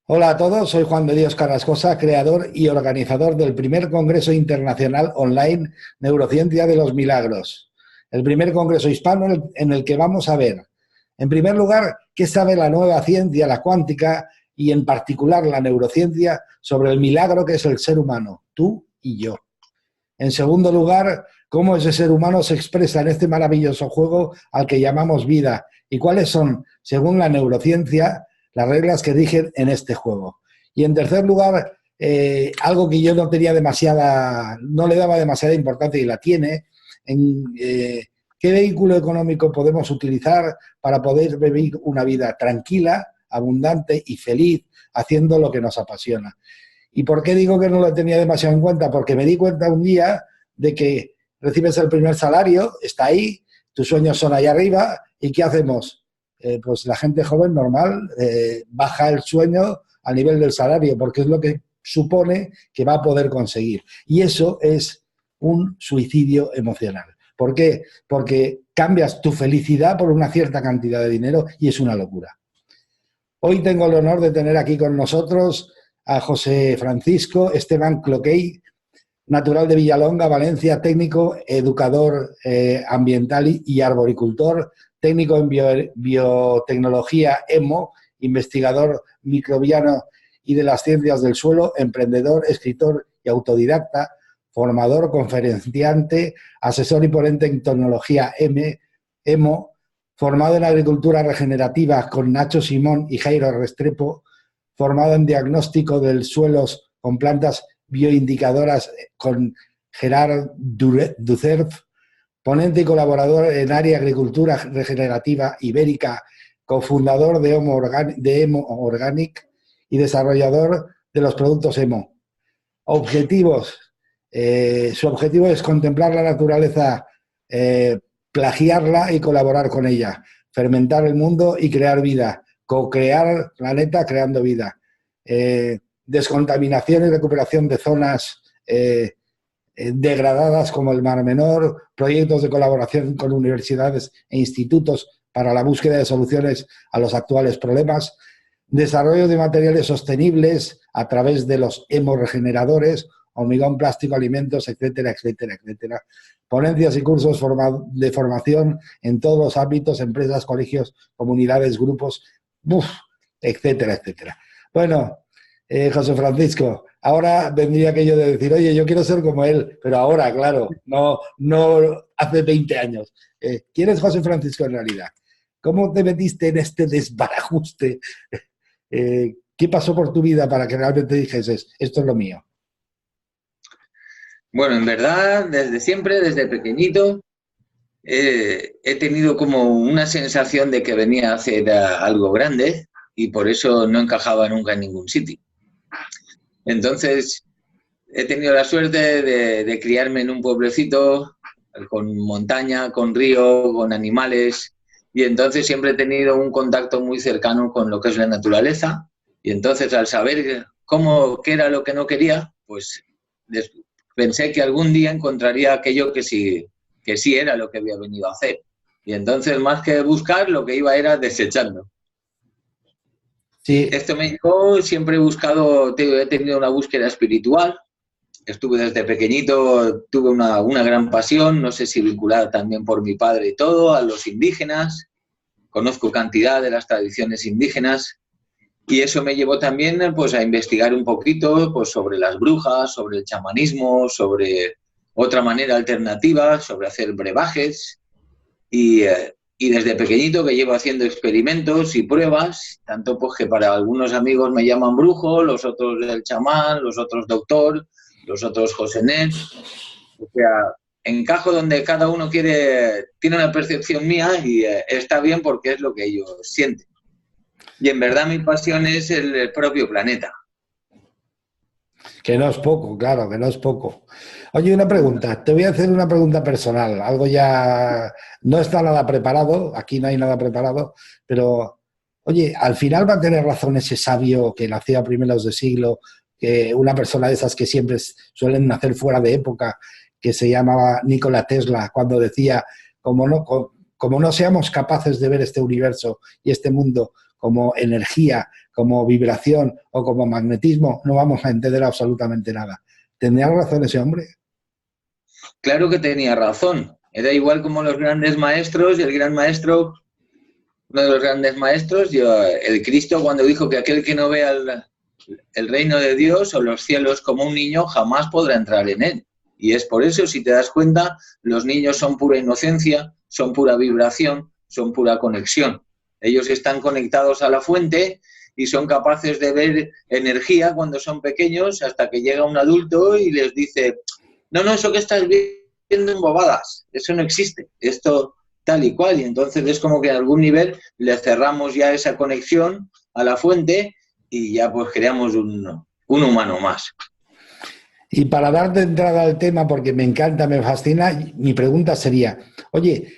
Hola a todos, soy Juan de Dios Carrascosa, creador y organizador del primer Congreso Internacional Online Neurociencia de los Milagros, el primer congreso hispano en el que vamos a ver, en primer lugar, qué sabe la nueva ciencia, la cuántica y en particular la neurociencia sobre el milagro que es el ser humano, tú y yo. En segundo lugar, cómo ese ser humano se expresa en este maravilloso juego al que llamamos vida y cuáles son, según la neurociencia, las reglas que rigen en este juego. Y en tercer lugar, algo que yo no tenía no le daba demasiada importancia y la tiene, qué vehículo económico podemos utilizar para poder vivir una vida tranquila, abundante y feliz haciendo lo que nos apasiona. ¿Y por qué digo que no lo tenía demasiado en cuenta? Porque me di cuenta un día de que recibes el primer salario, está ahí, tus sueños son ahí arriba, ¿y qué hacemos? Pues la gente joven normal baja el sueño al nivel del salario, porque es lo que supone que va a poder conseguir. Y eso es un suicidio emocional. ¿Por qué? Porque cambias tu felicidad por una cierta cantidad de dinero y es una locura. Hoy tengo el honor de tener aquí con nosotros a José Francisco Esteban Cloquey, natural de Villalonga, Valencia, técnico, educador ambiental y arboricultor, técnico en biotecnología EMO, investigador microbiano y de las ciencias del suelo, emprendedor, escritor y autodidacta, formador, conferenciante, asesor y ponente en tecnología EMO, formado en agricultura regenerativa con Nacho Simón y Jairo Restrepo, formado en diagnóstico de suelos con plantas bioindicadoras con Gerard Ducerf, ponente y colaborador en área agricultura regenerativa ibérica, cofundador de Emo Organic y desarrollador de los productos Emo. Objetivos. Su objetivo es contemplar la naturaleza, plagiarla y colaborar con ella, fermentar el mundo y crear vida, co-crear planeta creando vida, descontaminación y recuperación de zonas degradadas como el Mar Menor, proyectos de colaboración con universidades e institutos para la búsqueda de soluciones a los actuales problemas, desarrollo de materiales sostenibles a través de los hemoregeneradores, hormigón, plástico, alimentos, etcétera, etcétera, etcétera. Ponencias y cursos de formación en todos los ámbitos, empresas, colegios, comunidades, grupos, etcétera, etcétera. Bueno, José Francisco, ahora vendría aquello de decir, oye, yo quiero ser como él, pero ahora, claro, no hace 20 años. ¿Quién es José Francisco en realidad? ¿Cómo te metiste en este desbarajuste? ¿Qué pasó por tu vida para que realmente dijeses, esto es lo mío? Bueno, en verdad, desde siempre, desde pequeñito, he tenido como una sensación de que venía a hacer algo grande y por eso no encajaba nunca en ningún sitio. Entonces, he tenido la suerte de criarme en un pueblecito con montaña, con río, con animales, y entonces siempre he tenido un contacto muy cercano con lo que es la naturaleza. Y entonces, al saber qué era lo que no quería, pues pensé que algún día encontraría aquello que sí era lo que había venido a hacer. Y entonces, más que buscar, lo que iba era desechando. Sí. Esto me llevó, siempre he tenido una búsqueda espiritual. Estuve desde pequeñito, tuve una gran pasión, no sé si vinculada también por mi padre y todo, a los indígenas. Conozco cantidad de las tradiciones indígenas y eso me llevó también pues, a investigar un poquito pues, sobre las brujas, sobre el chamanismo, sobre otra manera alternativa, sobre hacer brebajes y desde pequeñito que llevo haciendo experimentos y pruebas, tanto pues que para algunos amigos me llaman brujo, los otros el chamán, los otros doctor, los otros Josenet. O sea, encajo donde cada uno tiene una percepción mía y está bien porque es lo que ellos sienten. Y en verdad mi pasión es el propio planeta. Que no es poco, claro, que no es poco. Oye, una pregunta, te voy a hacer una pregunta personal, algo ya no está nada preparado, aquí no hay nada preparado, pero oye, al final va a tener razón ese sabio que nació a primeros de siglo, que una persona de esas que siempre suelen nacer fuera de época, que se llamaba Nikola Tesla, cuando decía, como no seamos capaces de ver este universo y este mundo como energía, como vibración o como magnetismo, no vamos a entender absolutamente nada. ¿Tendría razón ese hombre? Claro que tenía razón. Era igual como los grandes maestros, y el gran maestro, uno de los grandes maestros, el Cristo, cuando dijo que aquel que no vea el reino de Dios o los cielos como un niño jamás podrá entrar en él. Y es por eso, si te das cuenta, los niños son pura inocencia, son pura vibración, son pura conexión. Ellos están conectados a la fuente y son capaces de ver energía cuando son pequeños, hasta que llega un adulto y les dice: no, eso que estás viendo en bobadas, eso no existe, esto tal y cual. Y entonces es como que a algún nivel le cerramos ya esa conexión a la fuente y ya pues creamos un humano más. Y para dar de entrada al tema, porque me encanta, me fascina, mi pregunta sería, oye,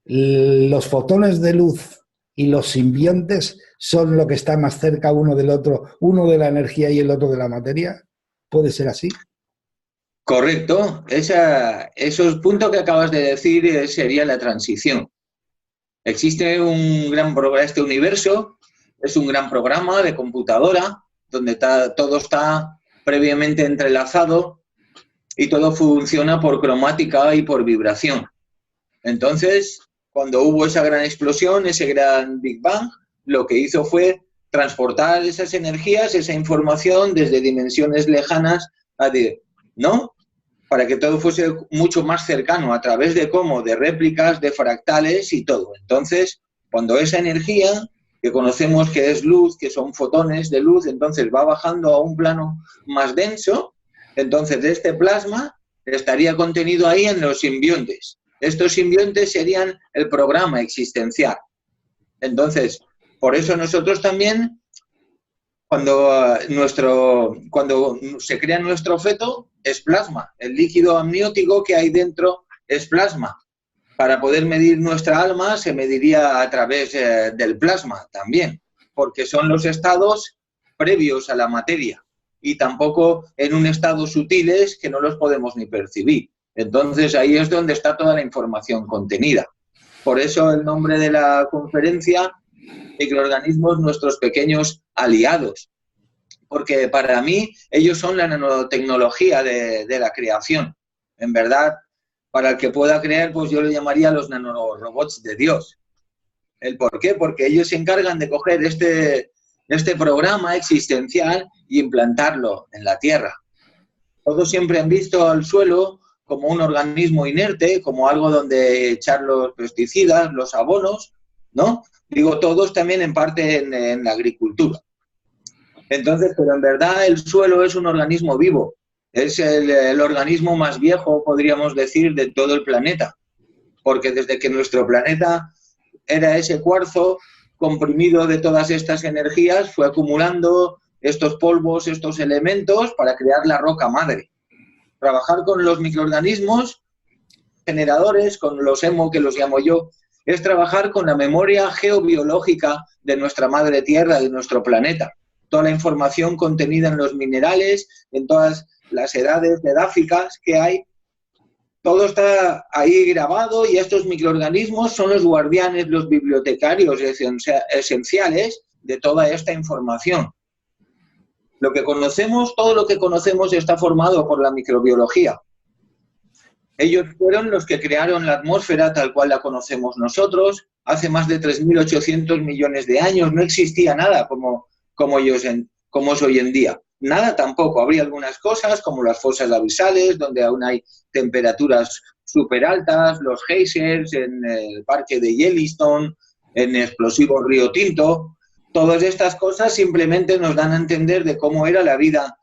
¿los fotones de luz y los simbiontes son lo que está más cerca uno del otro, uno de la energía y el otro de la materia? ¿Puede ser así? Correcto. Esos puntos que acabas de decir sería la transición. Existe un gran programa, este universo es un gran programa de computadora donde todo está previamente entrelazado y todo funciona por cromática y por vibración. Entonces, cuando hubo esa gran explosión, ese gran Big Bang, lo que hizo fue transportar esas energías, esa información desde dimensiones lejanas ¿no? Para que todo fuese mucho más cercano, a través de de réplicas, de fractales y todo. Entonces, cuando esa energía, que conocemos que es luz, que son fotones de luz, entonces va bajando a un plano más denso, entonces de este plasma estaría contenido ahí en los simbiontes. Estos simbiontes serían el programa existencial. Entonces, por eso nosotros también, cuando se crea nuestro feto, es plasma. El líquido amniótico que hay dentro es plasma. Para poder medir nuestra alma se mediría a través del plasma también, porque son los estados previos a la materia y tampoco en un estado sutiles que no los podemos ni percibir. Entonces ahí es donde está toda la información contenida. Por eso el nombre de la conferencia, Microorganismos, nuestros pequeños aliados, porque para mí ellos son la nanotecnología de la creación. En verdad, para el que pueda creer, pues yo le llamaría los nanorobots de Dios. ¿El por qué? Porque ellos se encargan de coger este programa existencial y implantarlo en la Tierra. Todos siempre han visto al suelo como un organismo inerte, como algo donde echar los pesticidas, los abonos, ¿no? Digo, todos también en parte en la agricultura. Entonces, pero en verdad el suelo es un organismo vivo. Es el organismo más viejo, podríamos decir, de todo el planeta. Porque desde que nuestro planeta era ese cuarzo comprimido de todas estas energías, fue acumulando estos polvos, estos elementos para crear la roca madre. Trabajar con los microorganismos generadores, con los EMO, que los llamo yo, es trabajar con la memoria geobiológica de nuestra madre tierra, de nuestro planeta. Toda la información contenida en los minerales, en todas las edades edáficas que hay, todo está ahí grabado y estos microorganismos son los guardianes, los bibliotecarios esenciales de toda esta información. Lo que conocemos, todo lo que conocemos está formado por la microbiología. Ellos fueron los que crearon la atmósfera tal cual la conocemos nosotros. Hace más de 3.800 millones de años no existía nada como es hoy en día. Nada tampoco. Habría algunas cosas como las fosas abisales, donde aún hay temperaturas súper altas, los geysers en el parque de Yellowstone, en explosivos Río Tinto. Todas estas cosas simplemente nos dan a entender de cómo era la vida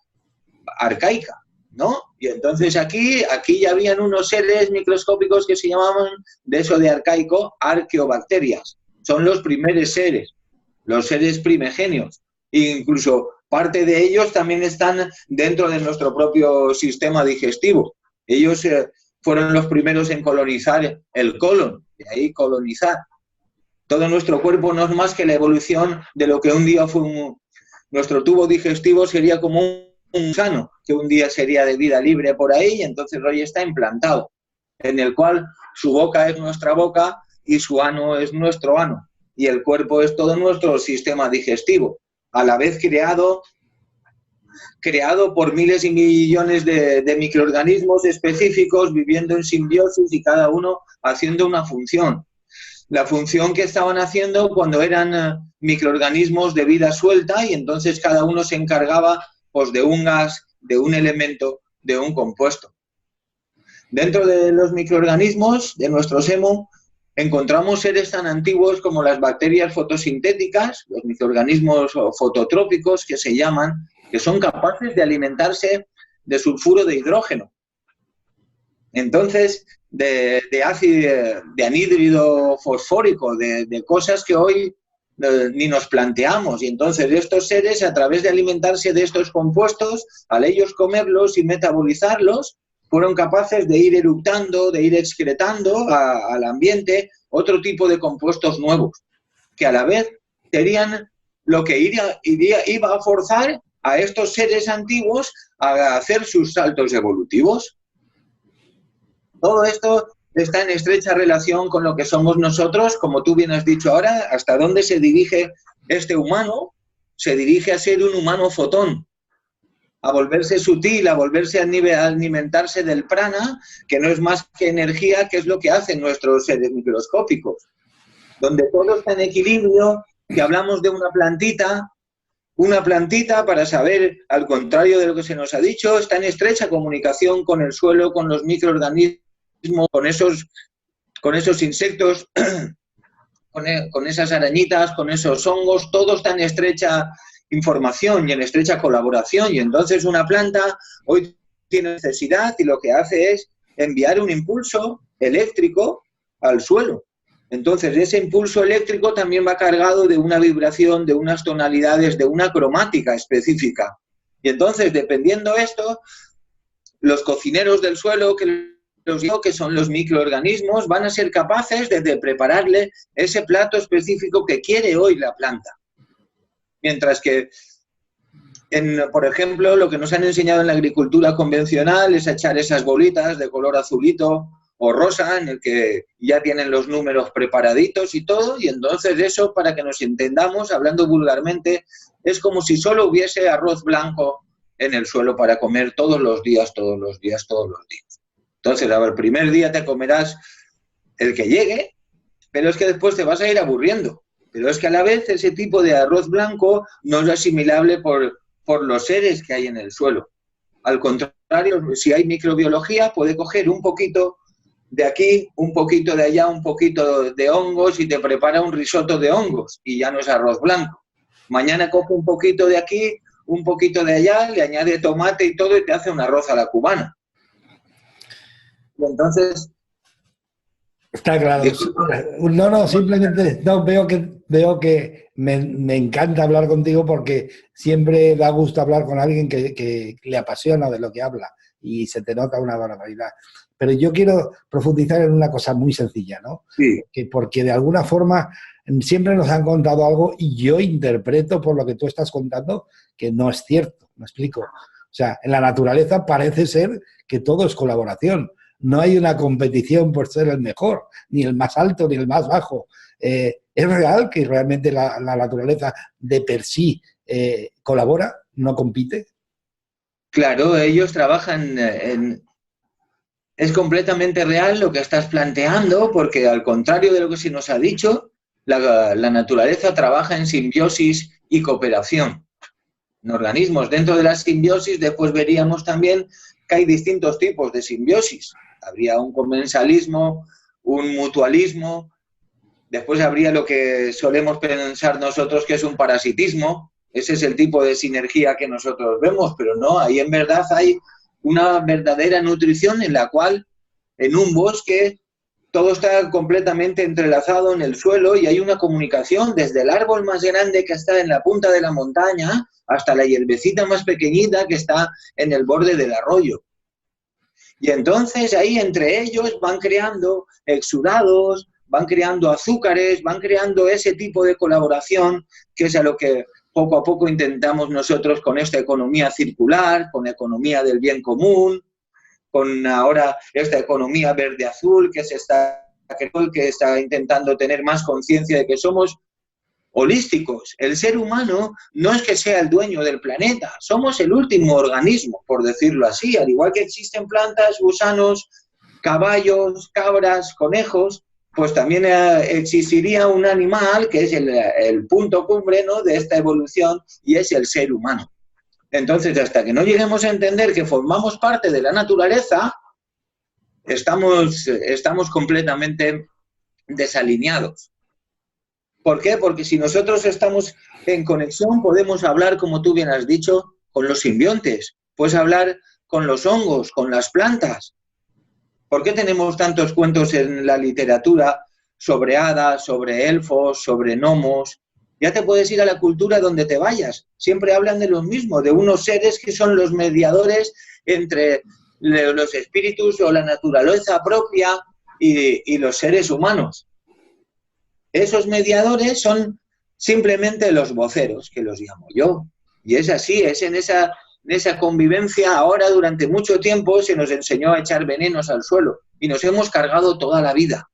arcaica, ¿no? Y entonces aquí ya habían unos seres microscópicos que se llamaban, de eso de arcaico, arqueobacterias. Son los primeros seres, los seres primigenios. E incluso parte de ellos también están dentro de nuestro propio sistema digestivo. Ellos fueron los primeros en colonizar el colon, de ahí colonizar. Todo nuestro cuerpo no es más que la evolución de lo que un día fue nuestro tubo digestivo sería como un gusano, que un día sería de vida libre por ahí, y entonces hoy está implantado, en el cual su boca es nuestra boca y su ano es nuestro ano. y el cuerpo es todo nuestro sistema digestivo, a la vez creado por miles y millones de microorganismos específicos viviendo en simbiosis y cada uno haciendo una función. La función que estaban haciendo cuando eran microorganismos de vida suelta y entonces cada uno se encargaba pues, de un gas, de un elemento, de un compuesto. Dentro de los microorganismos de nuestro semo encontramos seres tan antiguos como las bacterias fotosintéticas, los microorganismos fototrópicos que se llaman, que son capaces de alimentarse de sulfuro de hidrógeno. Entonces, de ácido, de anhídrido fosfórico, de cosas que hoy ni nos planteamos. Y entonces estos seres, a través de alimentarse de estos compuestos, al ellos comerlos y metabolizarlos, fueron capaces de ir eructando, de ir excretando al ambiente otro tipo de compuestos nuevos, que a la vez serían lo que iba a forzar a estos seres antiguos a hacer sus saltos evolutivos. Todo esto está en estrecha relación con lo que somos nosotros, como tú bien has dicho ahora, hasta dónde se dirige este humano. Se dirige a ser un humano fotón, a volverse sutil, a volverse a alimentarse del prana, que no es más que energía, que es lo que hacen nuestros seres microscópicos, donde todo está en equilibrio, que hablamos de una plantita, para saber, al contrario de lo que se nos ha dicho, está en estrecha comunicación con el suelo, con los microorganismos, con esos insectos, con esas arañitas, con esos hongos, todo está en estrecha información y en estrecha colaboración. Y entonces una planta hoy tiene necesidad y lo que hace es enviar un impulso eléctrico al suelo. Entonces ese impulso eléctrico también va cargado de una vibración, de unas tonalidades, de una cromática específica. Y entonces, dependiendo de esto, los cocineros del suelo, que son los microorganismos, van a ser capaces de prepararle ese plato específico que quiere hoy la planta. Mientras que, por ejemplo, lo que nos han enseñado en la agricultura convencional es echar esas bolitas de color azulito o rosa, en el que ya tienen los números preparaditos y todo, y entonces eso, para que nos entendamos, hablando vulgarmente, es como si solo hubiese arroz blanco en el suelo para comer todos los días. Entonces, el primer día te comerás el que llegue, pero es que después te vas a ir aburriendo. Pero es que a la vez ese tipo de arroz blanco no es asimilable por los seres que hay en el suelo. Al contrario, si hay microbiología, puede coger un poquito de aquí, un poquito de allá, un poquito de hongos y te prepara un risotto de hongos y ya no es arroz blanco. Mañana coge un poquito de aquí, un poquito de allá, le añade tomate y todo y te hace un arroz a la cubana. Y entonces... Está claro. No, simplemente veo que me encanta hablar contigo porque siempre da gusto hablar con alguien que le apasiona de lo que habla y se te nota una barbaridad. Pero yo quiero profundizar en una cosa muy sencilla, ¿no? Sí. Porque de alguna forma siempre nos han contado algo y yo interpreto por lo que tú estás contando que no es cierto, ¿me explico? O sea, en la naturaleza parece ser que todo es colaboración. No hay una competición por ser el mejor, ni el más alto, ni el más bajo. ¿Es real que realmente la naturaleza de per sí colabora, no compite? Claro, ellos trabajan Es completamente real lo que estás planteando, porque al contrario de lo que se nos ha dicho, la naturaleza trabaja en simbiosis y cooperación. En organismos dentro de la simbiosis, después veríamos también que hay distintos tipos de simbiosis. Habría un comensalismo, un mutualismo, después habría lo que solemos pensar nosotros que es un parasitismo. Ese es el tipo de sinergia que nosotros vemos, pero no, ahí en verdad hay una verdadera nutrición en la cual en un bosque todo está completamente entrelazado en el suelo y hay una comunicación desde el árbol más grande que está en la punta de la montaña hasta la hierbecita más pequeñita que está en el borde del arroyo. Y entonces ahí entre ellos van creando exudados, van creando azúcares, van creando ese tipo de colaboración que es a lo que poco a poco intentamos nosotros con esta economía circular, con economía del bien común, con ahora esta economía verde-azul que está intentando tener más conciencia de que somos holísticos. El ser humano no es que sea el dueño del planeta, somos el último organismo, por decirlo así, al igual que existen plantas, gusanos, caballos, cabras, conejos, pues también existiría un animal que es el punto cumbre, ¿no?, de esta evolución, y es el ser humano. Entonces, hasta que no lleguemos a entender que formamos parte de la naturaleza, estamos completamente desalineados. ¿Por qué? Porque si nosotros estamos en conexión, podemos hablar, como tú bien has dicho, con los simbiontes, puedes hablar con los hongos, con las plantas. ¿Por qué tenemos tantos cuentos en la literatura sobre hadas, sobre elfos, sobre gnomos? Ya te puedes ir a la cultura donde te vayas. Siempre hablan de lo mismo, de unos seres que son los mediadores entre los espíritus o la naturaleza propia y los seres humanos. Esos mediadores son simplemente los voceros, que los llamo yo. Y es así, es en esa convivencia. Ahora, durante mucho tiempo, se nos enseñó a echar venenos al suelo y nos hemos cargado toda la vida.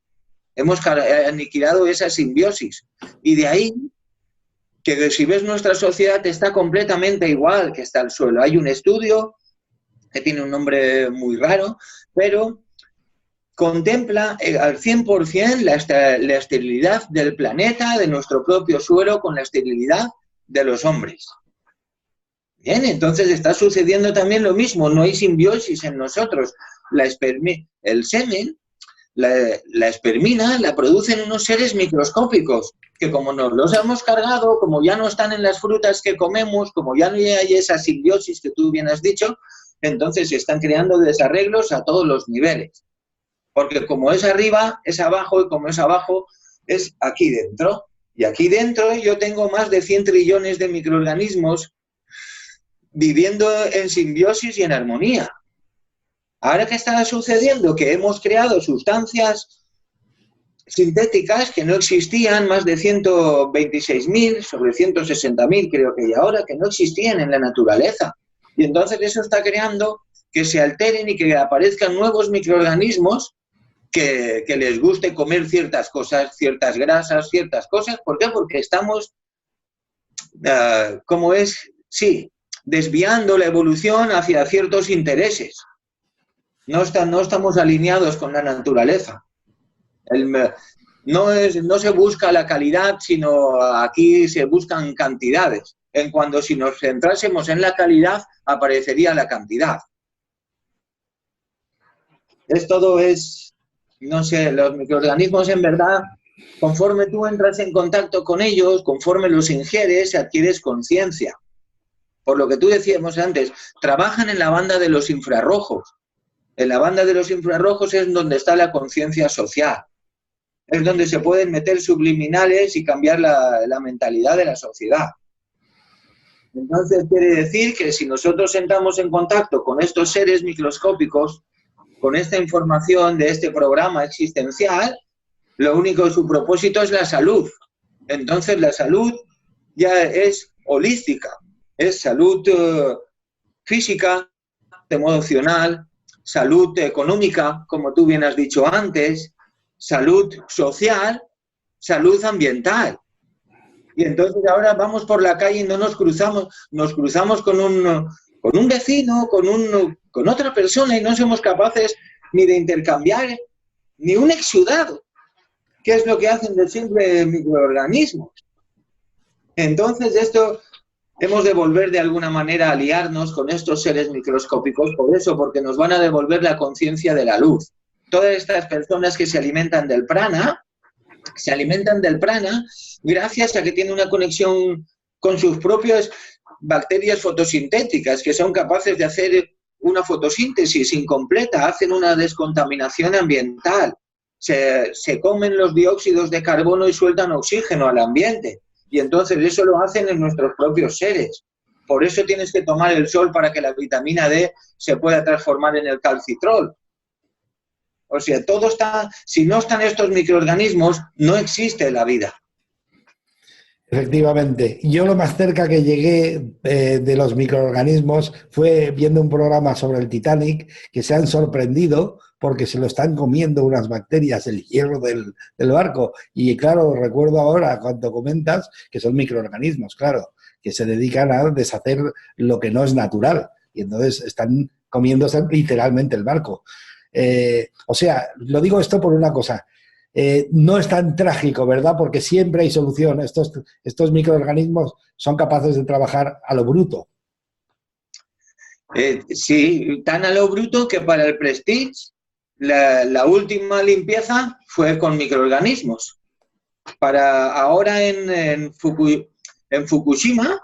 Hemos aniquilado esa simbiosis. Y de ahí que si ves nuestra sociedad está completamente igual que está el suelo. Hay un estudio que tiene un nombre muy raro, pero contempla al 100% la esterilidad del planeta, de nuestro propio suelo, con la esterilidad de los hombres. Bien, entonces está sucediendo también lo mismo, no hay simbiosis en nosotros. El semen, la espermina, la producen unos seres microscópicos, que como nos los hemos cargado, como ya no están en las frutas que comemos, como ya no hay esa simbiosis que tú bien has dicho, entonces se están creando desarreglos a todos los niveles. Porque como es arriba, es abajo, y como es abajo, es aquí dentro. Y aquí dentro yo tengo más de 100 trillones de microorganismos viviendo en simbiosis y en armonía. Ahora, ¿qué está sucediendo? Que hemos creado sustancias sintéticas que no existían, más de 126.000, sobre 160.000 creo que hay ahora, que no existían en la naturaleza. Y entonces eso está creando que se alteren y que aparezcan nuevos microorganismos que les guste comer ciertas cosas, ciertas grasas, ciertas cosas. ¿Por qué? Porque estamos, desviando la evolución hacia ciertos intereses. No estamos alineados con la naturaleza. No se busca la calidad, sino aquí se buscan cantidades. En cuanto si nos centrásemos en la calidad, aparecería la cantidad. No sé, los microorganismos en verdad, conforme tú entras en contacto con ellos, conforme los ingieres, adquieres conciencia. Por lo que tú decíamos antes, trabajan en la banda de los infrarrojos. En la banda de los infrarrojos es donde está la conciencia social. Es donde se pueden meter subliminales y cambiar la mentalidad de la sociedad. Entonces quiere decir que si nosotros entramos en contacto con estos seres microscópicos, con esta información de este programa existencial, lo único de su propósito es la salud. Entonces la salud ya es holística, es salud física, emocional, salud económica, como tú bien has dicho antes, salud social, salud ambiental. Y entonces ahora vamos por la calle y no nos cruzamos con un vecino, con otra persona, y no somos capaces ni de intercambiar ni un exudado, que es lo que hacen de siempre microorganismos. Entonces hemos de volver de alguna manera a aliarnos con estos seres microscópicos, por eso, porque nos van a devolver la conciencia de la luz. Todas estas personas que se alimentan del prana gracias a que tienen una conexión con sus propias bacterias fotosintéticas, que son capaces de hacer una fotosíntesis incompleta, hacen una descontaminación ambiental, se comen los dióxidos de carbono y sueltan oxígeno al ambiente. Y entonces eso lo hacen en nuestros propios seres. Por eso tienes que tomar el sol para que la vitamina D se pueda transformar en el calcitrol. O sea, todo está, si no están estos microorganismos, no existe la vida. Efectivamente. Yo lo más cerca que llegué de los microorganismos fue viendo un programa sobre el Titanic, que se han sorprendido porque se lo están comiendo unas bacterias, el hierro del barco. Y claro, recuerdo ahora cuando comentas que son microorganismos, claro, que se dedican a deshacer lo que no es natural. Y entonces están comiéndose literalmente el barco. O sea, lo digo esto por una cosa. No es tan trágico, ¿verdad? Porque siempre hay solución. Estos microorganismos son capaces de trabajar a lo bruto. Sí, tan a lo bruto que para el Prestige la última limpieza fue con microorganismos. Para ahora en Fukushima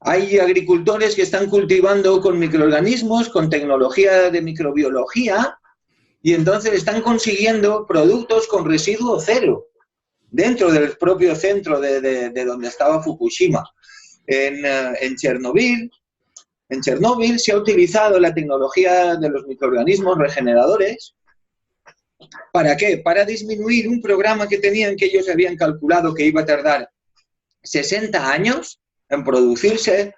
hay agricultores que están cultivando con microorganismos, con tecnología de microbiología, y entonces están consiguiendo productos con residuo cero dentro del propio centro de donde estaba Fukushima. En Chernobyl se ha utilizado la tecnología de los microorganismos regeneradores. ¿Para qué? Para disminuir un programa que tenían, que ellos habían calculado que iba a tardar 60 años en producirse.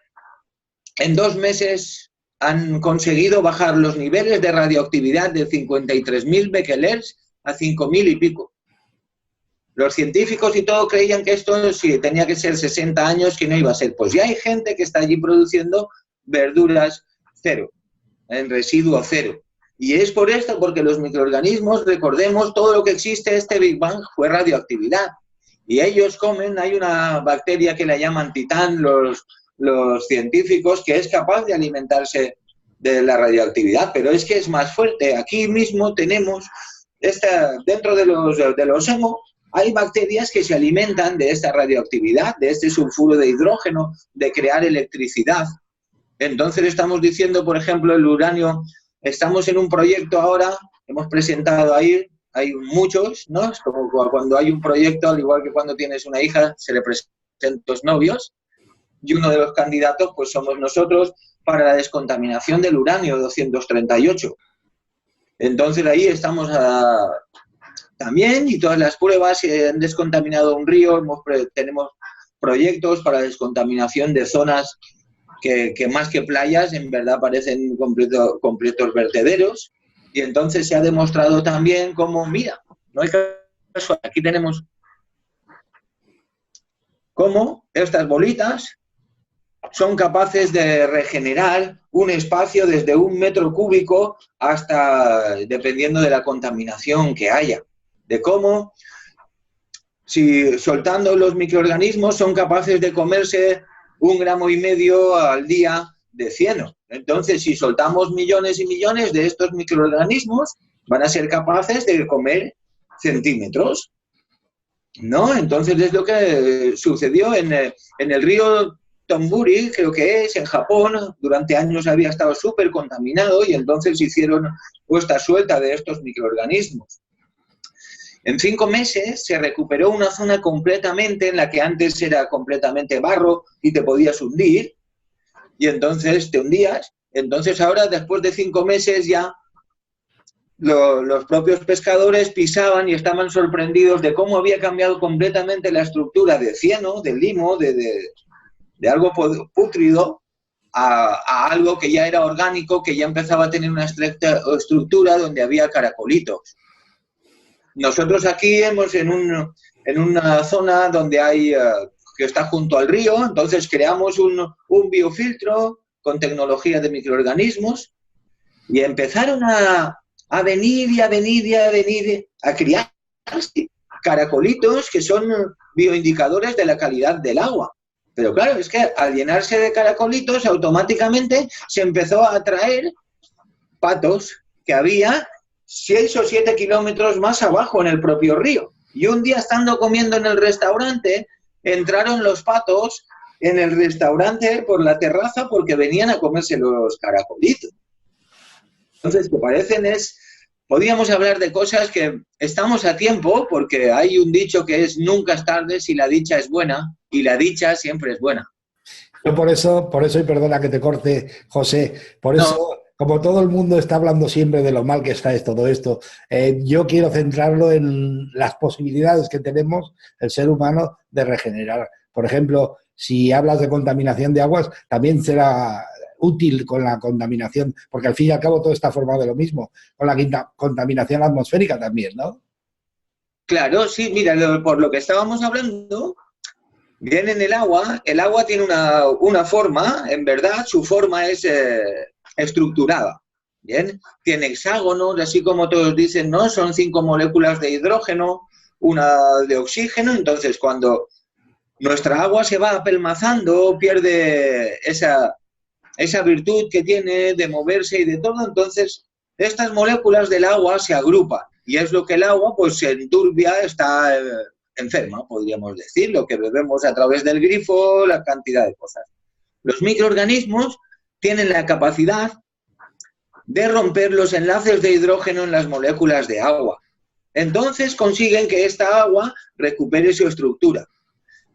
En 2 meses han conseguido bajar los niveles de radioactividad de 53.000 becquerels a 5.000 y pico. Los científicos y todo creían que esto sí tenía que ser 60 años, que no iba a ser. Pues ya hay gente que está allí produciendo verduras cero, en residuo cero. Y es por esto, porque los microorganismos, recordemos, todo lo que existe, este Big Bang fue radioactividad. Y ellos comen, hay una bacteria que la llaman titán, los científicos, que es capaz de alimentarse de la radioactividad, pero es que es más fuerte. Aquí mismo tenemos, dentro de los hemo, hay bacterias que se alimentan de esta radioactividad, de este sulfuro de hidrógeno, de crear electricidad. Entonces estamos diciendo, por ejemplo, el uranio, estamos en un proyecto ahora, hemos presentado ahí, hay muchos, ¿no? Es como cuando hay un proyecto, al igual que cuando tienes una hija, se le presentan los novios, y uno de los candidatos pues somos nosotros para la descontaminación del uranio 238. Entonces ahí estamos también, y todas las pruebas han descontaminado un río, tenemos proyectos para la descontaminación de zonas que más que playas en verdad parecen completos vertederos. Y entonces se ha demostrado también cómo, mira, no hay caso, aquí tenemos cómo estas bolitas son capaces de regenerar un espacio desde 1 metro cúbico hasta, dependiendo de la contaminación que haya, de cómo, si soltando los microorganismos, son capaces de comerse 1,5 gramos al día de cieno. Entonces, si soltamos millones y millones de estos microorganismos, van a ser capaces de comer centímetros, ¿no? Entonces es lo que sucedió en el río Tomburi, creo que es, en Japón. Durante años había estado súper contaminado y entonces hicieron puesta suelta de estos microorganismos. En 5 meses se recuperó una zona completamente en la que antes era completamente barro y te podías hundir, y entonces te hundías. Entonces ahora, después de 5 meses, ya los propios pescadores pisaban y estaban sorprendidos de cómo había cambiado completamente la estructura de cieno, de limo, de algo pútrido, a algo que ya era orgánico, que ya empezaba a tener una estructura donde había caracolitos. Nosotros aquí hemos en una zona donde hay, que está junto al río, entonces creamos un biofiltro con tecnología de microorganismos y empezaron a venir a criar caracolitos que son bioindicadores de la calidad del agua. Pero claro, es que al llenarse de caracolitos automáticamente se empezó a atraer patos que había 6 o 7 kilómetros más abajo en el propio río. Y un día, estando comiendo en el restaurante, entraron los patos en el restaurante por la terraza porque venían a comerse los caracolitos. Entonces, ¿te parecen? Podríamos hablar de cosas que estamos a tiempo, porque hay un dicho que es nunca es tarde si la dicha es buena, y la dicha siempre es buena. Yo por eso, y perdona que te corte, José, por eso, no. Como todo el mundo está hablando siempre de lo mal que está todo esto, yo quiero centrarlo en las posibilidades que tenemos el ser humano de regenerar. Por ejemplo, si hablas de contaminación de aguas, también será útil con la contaminación, porque al fin y al cabo todo está formado de lo mismo, con la contaminación atmosférica también, ¿no? Claro, sí, mira, por lo que estábamos hablando, bien en el agua tiene una forma, en verdad, su forma es estructurada, ¿bien? Tiene hexágonos, así como todos dicen, ¿no? Son 5 moléculas de hidrógeno, una de oxígeno, entonces cuando nuestra agua se va apelmazando, pierde esa virtud que tiene de moverse y de todo, entonces estas moléculas del agua se agrupan y es lo que el agua pues se enturbia, está enferma, podríamos decir, lo que bebemos a través del grifo, la cantidad de cosas. Los microorganismos tienen la capacidad de romper los enlaces de hidrógeno en las moléculas de agua. Entonces consiguen que esta agua recupere su estructura.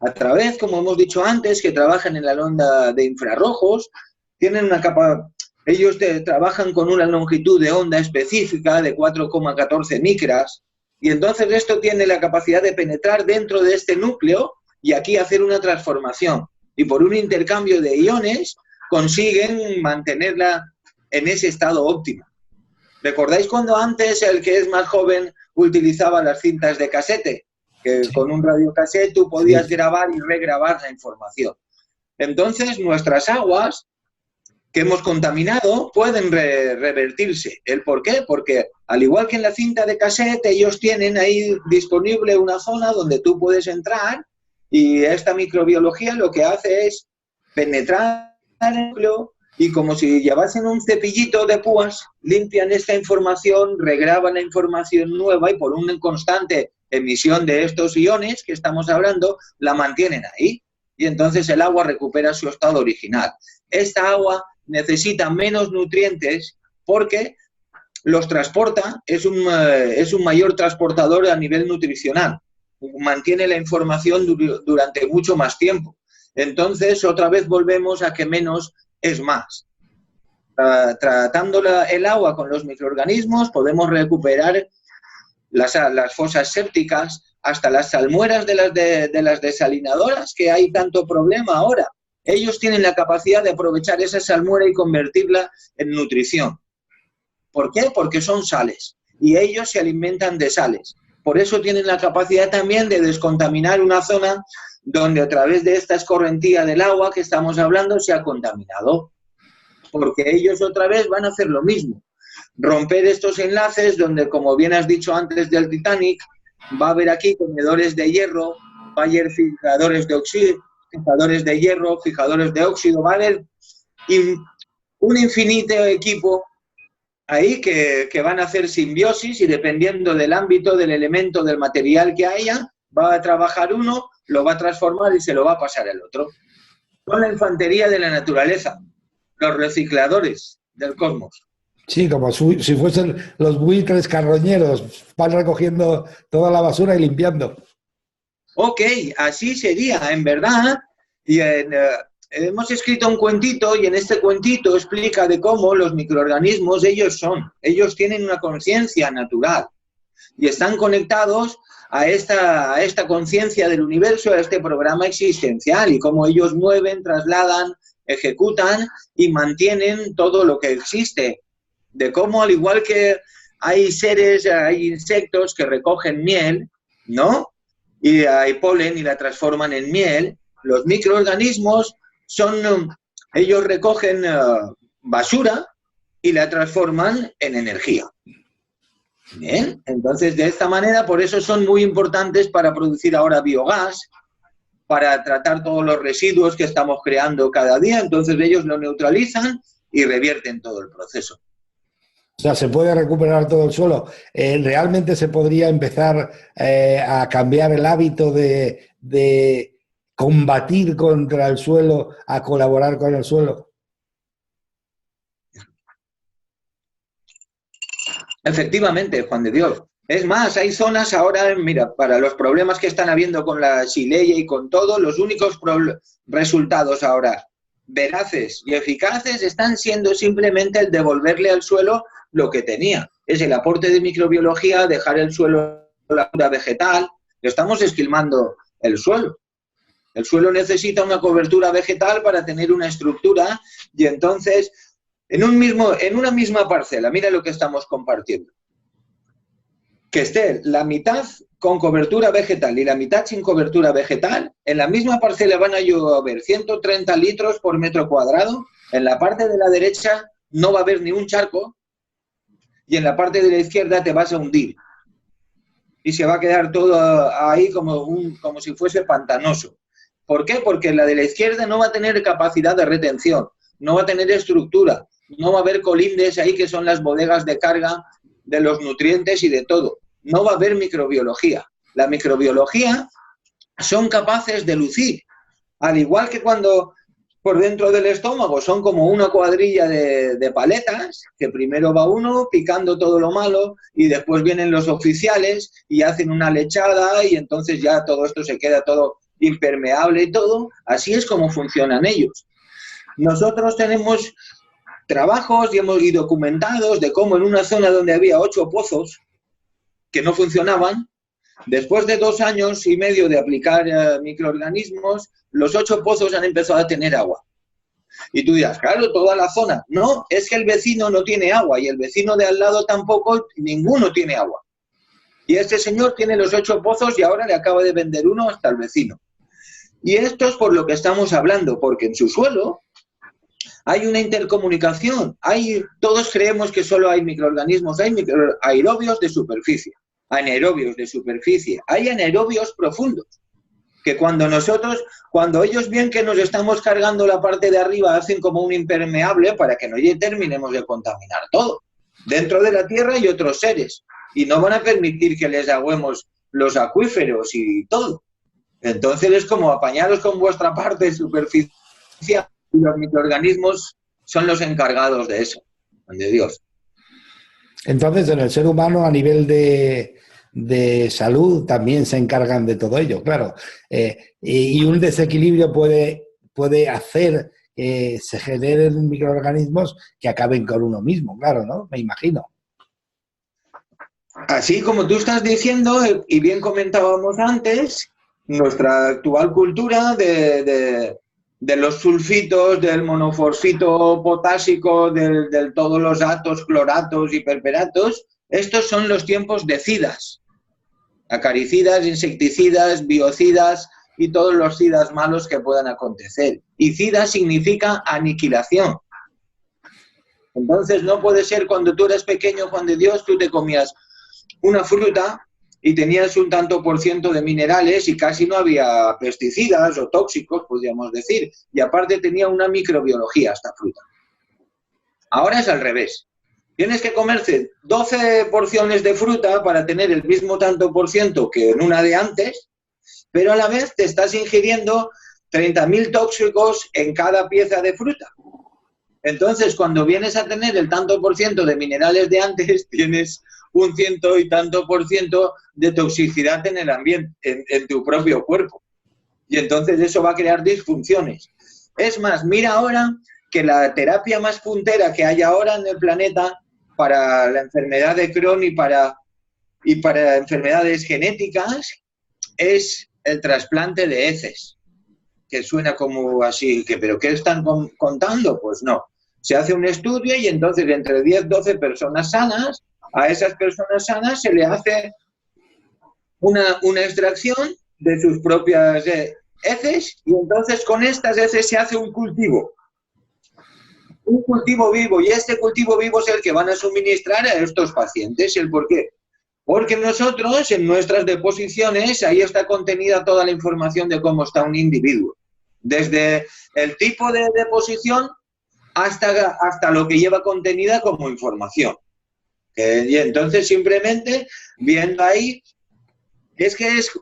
A través, como hemos dicho antes, que trabajan en la onda de infrarrojos, tienen una capa, ellos trabajan con una longitud de onda específica de 4,14 micras, y entonces esto tiene la capacidad de penetrar dentro de este núcleo y aquí hacer una transformación. Y por un intercambio de iones consiguen mantenerla en ese estado óptimo. ¿Recordáis cuando antes el que es más joven utilizaba las cintas de casete? Que sí, con un radiocassette tú podías grabar y regrabar la información. Entonces, nuestras aguas que hemos contaminado pueden revertirse. ¿El por qué? Porque al igual que en la cinta de cassette, ellos tienen ahí disponible una zona donde tú puedes entrar y esta microbiología lo que hace es penetrar en el núcleo y como si llevasen un cepillito de púas, limpian esta información, regraban la información nueva y por una constante emisión de estos iones que estamos hablando, la mantienen ahí. Y entonces el agua recupera su estado original. Esta agua necesita menos nutrientes porque los transporta, es un mayor transportador a nivel nutricional. Mantiene la información durante mucho más tiempo. Entonces, otra vez volvemos a que menos es más. Tratando el agua con los microorganismos, podemos recuperar las fosas sépticas, hasta las salmueras de las desalinadoras, que hay tanto problema ahora. Ellos tienen la capacidad de aprovechar esa salmuera y convertirla en nutrición. ¿Por qué? Porque son sales y ellos se alimentan de sales. Por eso tienen la capacidad también de descontaminar una zona donde a través de esta escorrentía del agua que estamos hablando se ha contaminado. Porque ellos otra vez van a hacer lo mismo. Romper estos enlaces donde, como bien has dicho antes del Titanic, va a haber aquí contenedores de hierro, va a haber fijadores de óxido, fijadores de hierro, fijadores de óxido, va a haber un infinito equipo ahí que van a hacer simbiosis y dependiendo del ámbito, del elemento, del material que haya, va a trabajar uno, lo va a transformar y se lo va a pasar al otro. Son la infantería de la naturaleza, los recicladores del cosmos. Sí, como si fuesen los buitres carroñeros, van recogiendo toda la basura y limpiando. Ok, así sería, en verdad. Y hemos escrito un cuentito y en este cuentito explica de cómo los microorganismos, ellos tienen una conciencia natural y están conectados a esta conciencia del universo, a este programa existencial y cómo ellos mueven, trasladan, ejecutan y mantienen todo lo que existe. De cómo, al igual que hay seres, hay insectos que recogen miel, ¿no? Y hay polen y la transforman en miel. Los microorganismos ellos recogen basura y la transforman en energía. Bien, entonces de esta manera, por eso son muy importantes para producir ahora biogás, para tratar todos los residuos que estamos creando cada día. Entonces ellos lo neutralizan y revierten todo el proceso. O sea, se puede recuperar todo el suelo. ¿Realmente se podría empezar a cambiar el hábito de combatir contra el suelo, a colaborar con el suelo? Efectivamente, Juan de Dios. Es más, hay zonas ahora, mira, para los problemas que están habiendo con la Xylella y con todo, los únicos resultados ahora veraces y eficaces están siendo simplemente el devolverle al suelo lo que tenía. Es el aporte de microbiología, dejar el suelo, la cura vegetal. Estamos esquilmando el suelo. El suelo necesita una cobertura vegetal para tener una estructura y entonces en una misma parcela, mira lo que estamos compartiendo, que esté la mitad con cobertura vegetal y la mitad sin cobertura vegetal, en la misma parcela van a llover 130 litros por metro cuadrado, en la parte de la derecha no va a haber ni un charco y en la parte de la izquierda te vas a hundir. Y se va a quedar todo ahí como si fuese pantanoso. ¿Por qué? Porque la de la izquierda no va a tener capacidad de retención, no va a tener estructura, no va a haber colindes ahí que son las bodegas de carga de los nutrientes y de todo. No va a haber microbiología. La microbiología son capaces de lucir, al igual que cuando por dentro del estómago son como una cuadrilla de paletas, que primero va uno picando todo lo malo y después vienen los oficiales y hacen una lechada y entonces ya todo esto se queda todo impermeable y todo. Así es como funcionan ellos. Nosotros tenemos trabajos y documentados de cómo en una zona donde había 8 pozos que no funcionaban, después de 2 años y medio de aplicar microorganismos, los 8 pozos han empezado a tener agua. Y tú dirás, claro, toda la zona. No, es que el vecino no tiene agua y el vecino de al lado tampoco, ninguno tiene agua. Y este señor tiene los 8 pozos y ahora le acaba de vender uno hasta el vecino. Y esto es por lo que estamos hablando, porque en su suelo hay una intercomunicación. Todos creemos que solo hay microorganismos, hay aerobios de superficie, anaerobios de superficie, hay anaerobios profundos, que cuando ellos ven que nos estamos cargando la parte de arriba, hacen como un impermeable para que no terminemos de contaminar todo. Dentro de la tierra hay otros seres y no van a permitir que les agüemos los acuíferos y todo. Entonces es como apañaros con vuestra parte superficial y los microorganismos son los encargados de eso, de Dios. Entonces, en el ser humano, a nivel de salud, también se encargan de todo ello, claro. Y un desequilibrio puede hacer que se generen microorganismos que acaben con uno mismo, claro, ¿no? Me imagino. Así como tú estás diciendo, y bien comentábamos antes, nuestra actual cultura de los sulfitos, del monofosfito potásico, de todos los atos, cloratos y perperatos, estos son los tiempos de cidas, acaricidas, insecticidas, biocidas y todos los cidas malos que puedan acontecer. Y cida significa aniquilación. Entonces no puede ser cuando tú eras pequeño, Juan de Dios, tú te comías una fruta y tenías un tanto por ciento de minerales y casi no había pesticidas o tóxicos, podríamos decir. Y aparte tenía una microbiología esta fruta. Ahora es al revés. Tienes que comerse 12 porciones de fruta para tener el mismo tanto por ciento que en una de antes, pero a la vez te estás ingiriendo 30.000 tóxicos en cada pieza de fruta. Entonces, cuando vienes a tener el tanto por ciento de minerales de antes, tienes un ciento y tanto por ciento de toxicidad en el ambiente, en tu propio cuerpo. Y entonces eso va a crear disfunciones. Es más, mira ahora que la terapia más puntera que hay ahora en el planeta para la enfermedad de Crohn y para enfermedades genéticas es el trasplante de heces. Que suena como así, ¿pero qué están contando? Pues no. Se hace un estudio y entonces entre 10-12 personas sanas, a esas personas sanas se le hace una extracción de sus propias heces y entonces con estas heces se hace un cultivo vivo, y este cultivo vivo es el que van a suministrar a estos pacientes. ¿El por qué? Porque nosotros en nuestras deposiciones ahí está contenida toda la información de cómo está un individuo, desde el tipo de deposición hasta lo que lleva contenida como información. Y entonces simplemente viendo ahí,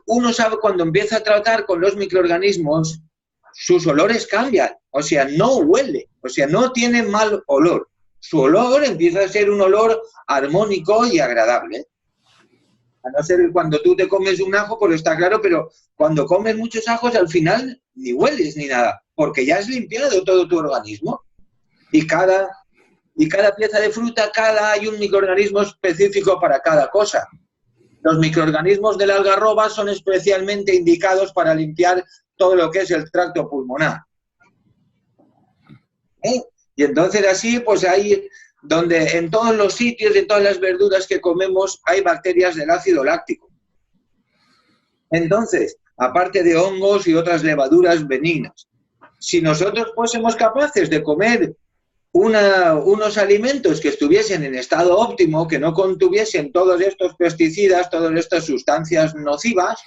uno sabe cuando empieza a tratar con los microorganismos, sus olores cambian, o sea, no huele, o sea, no tiene mal olor. Su olor empieza a ser un olor armónico y agradable. A no ser cuando tú te comes un ajo, pues está claro, pero cuando comes muchos ajos al final ni hueles ni nada, porque ya has limpiado todo tu organismo. Y cada pieza de fruta, hay un microorganismo específico para cada cosa. Los microorganismos de la algarroba son especialmente indicados para limpiar todo lo que es el tracto pulmonar. Y entonces así, pues hay donde en todos los sitios, en todas las verduras que comemos, hay bacterias del ácido láctico. Entonces, aparte de hongos y otras levaduras benignas, si nosotros fuésemos capaces de comer unos alimentos que estuviesen en estado óptimo, que no contuviesen todos estos pesticidas, todas estas sustancias nocivas,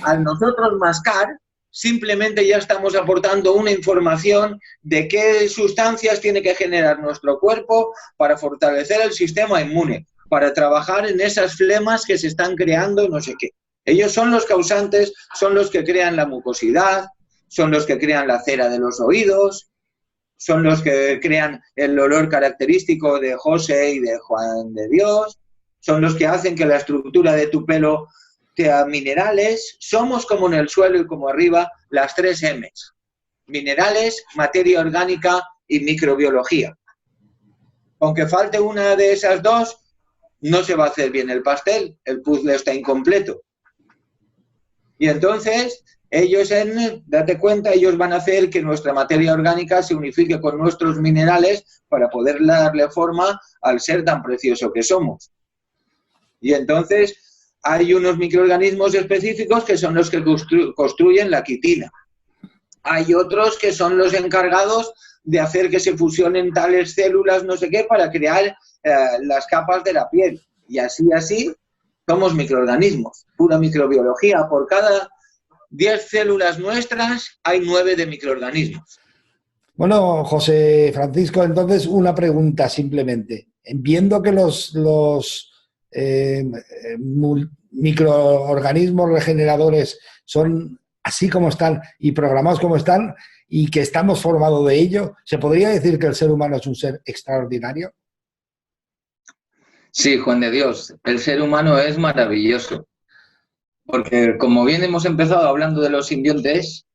al nosotros mascar, simplemente ya estamos aportando una información de qué sustancias tiene que generar nuestro cuerpo para fortalecer el sistema inmune, para trabajar en esas flemas que se están creando, no sé qué. Ellos son los causantes, son los que crean la mucosidad, son los que crean la cera de los oídos, son los que crean el olor característico de José y de Juan de Dios, son los que hacen que la estructura de tu pelo sea minerales. Somos como en el suelo y como arriba las 3 M's: minerales, materia orgánica y microbiología. Aunque falte una de esas dos, no se va a hacer bien el pastel, el puzzle está incompleto. Y entonces, date cuenta, ellos van a hacer que nuestra materia orgánica se unifique con nuestros minerales para poder darle forma al ser tan precioso que somos. Y entonces, hay unos microorganismos específicos que son los que construyen la quitina. Hay otros que son los encargados de hacer que se fusionen tales células, no sé qué, para crear las capas de la piel. Y así, somos microorganismos, pura microbiología. Por cada 10 células nuestras hay 9 de microorganismos. Bueno, José Francisco, entonces una pregunta simplemente. Viendo que los microorganismos regeneradores son así como están y programados como están y que estamos formados de ello, ¿se podría decir que el ser humano es un ser extraordinario? Sí, Juan de Dios, el ser humano es maravilloso. Porque como bien hemos empezado hablando de los simbiontes,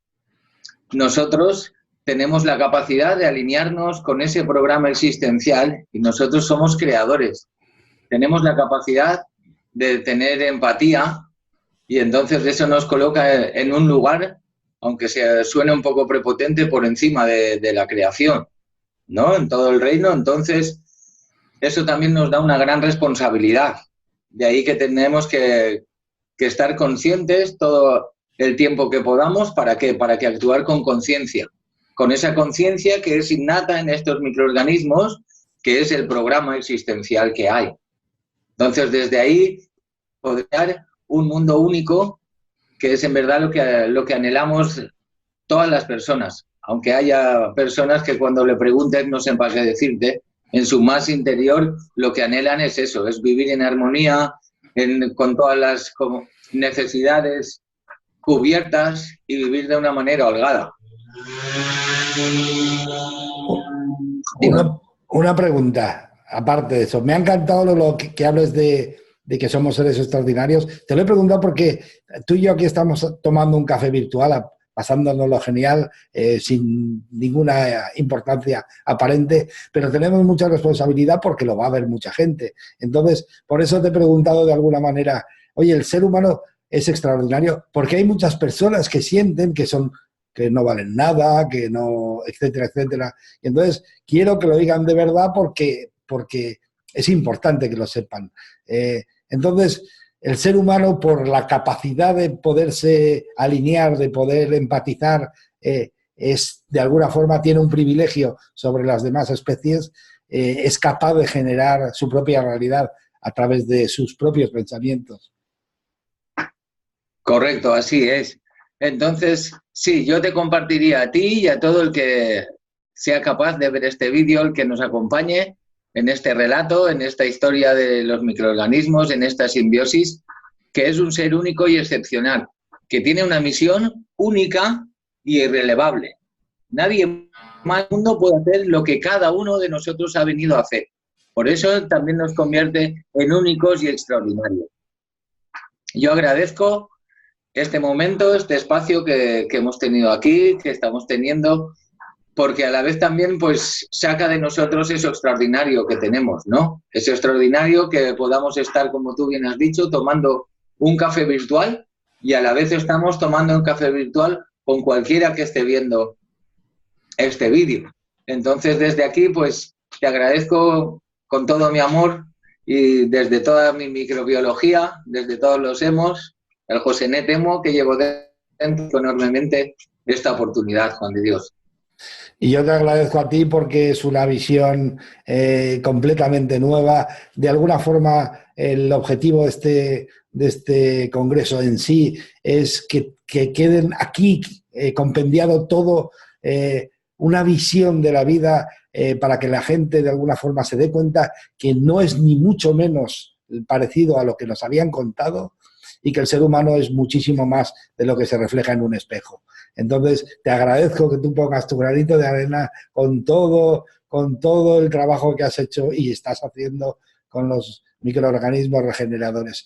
nosotros tenemos la capacidad de alinearnos con ese programa existencial y nosotros somos creadores. Tenemos la capacidad de tener empatía y entonces eso nos coloca en un lugar, aunque suene un poco prepotente, por encima de la creación, ¿no? En todo el reino. Entonces, eso también nos da una gran responsabilidad. De ahí que tenemos que estar conscientes todo el tiempo que podamos. ¿Para qué? Para que actuar con conciencia. Con esa conciencia que es innata en estos microorganismos, que es el programa existencial que hay. Entonces, desde ahí, poder un mundo único, que es en verdad lo que anhelamos todas las personas. Aunque haya personas que cuando le preguntes no sepan qué decirte, en su más interior lo que anhelan es eso, es vivir en armonía, con todas las necesidades cubiertas y vivir de una manera holgada. Una pregunta, aparte de eso. Me ha encantado lo que hables de que somos seres extraordinarios. Te lo he preguntado porque tú y yo aquí estamos tomando un café virtual, pasándonos lo genial, sin ninguna importancia aparente, pero tenemos mucha responsabilidad porque lo va a ver mucha gente. Entonces, por eso te he preguntado de alguna manera, oye, el ser humano es extraordinario, porque hay muchas personas que sienten que no valen nada, que no, etcétera, etcétera. Y entonces, quiero que lo digan de verdad porque es importante que lo sepan. Entonces, el ser humano, por la capacidad de poderse alinear, de poder empatizar, de alguna forma tiene un privilegio sobre las demás especies, es capaz de generar su propia realidad a través de sus propios pensamientos. Correcto, así es. Entonces, sí, yo te compartiría a ti y a todo el que sea capaz de ver este vídeo, el que nos acompañe en este relato, en esta historia de los microorganismos, en esta simbiosis, que es un ser único y excepcional, que tiene una misión única y irrelevable. Nadie más en el mundo puede hacer lo que cada uno de nosotros ha venido a hacer. Por eso también nos convierte en únicos y extraordinarios. Yo agradezco este momento, este espacio que hemos tenido aquí, que estamos teniendo, porque a la vez también pues saca de nosotros eso extraordinario que tenemos, ¿no? Eso extraordinario que podamos estar, como tú bien has dicho, tomando un café virtual y a la vez estamos tomando un café virtual con cualquiera que esté viendo este vídeo. Entonces, desde aquí, pues, te agradezco con todo mi amor y desde toda mi microbiología, desde todos los hemos, el José Net Emo, que llevo dentro enormemente esta oportunidad, Juan de Dios. Y yo te agradezco a ti porque es una visión completamente nueva. De alguna forma, el objetivo de este congreso en sí es que queden aquí compendiado todo, una visión de la vida para que la gente de alguna forma se dé cuenta que no es ni mucho menos parecido a lo que nos habían contado y que el ser humano es muchísimo más de lo que se refleja en un espejo. Entonces, te agradezco que tú pongas tu granito de arena con todo el trabajo que has hecho y estás haciendo con los microorganismos regeneradores.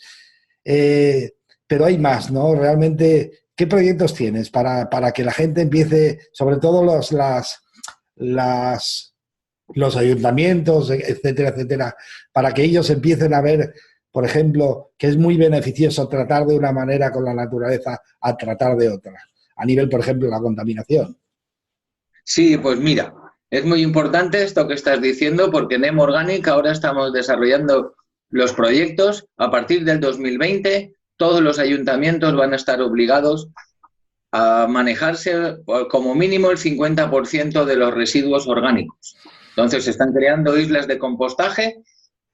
Pero hay más, ¿no? Realmente, ¿qué proyectos tienes para que la gente empiece, sobre todo los ayuntamientos, etcétera, etcétera, para que ellos empiecen a ver, por ejemplo, que es muy beneficioso tratar de una manera con la naturaleza a tratar de otra? A nivel, por ejemplo, la contaminación. Sí, pues mira, es muy importante esto que estás diciendo porque en Emo Organic ahora estamos desarrollando los proyectos. A partir del 2020, todos los ayuntamientos van a estar obligados a manejarse como mínimo el 50% de los residuos orgánicos. Entonces, se están creando islas de compostaje.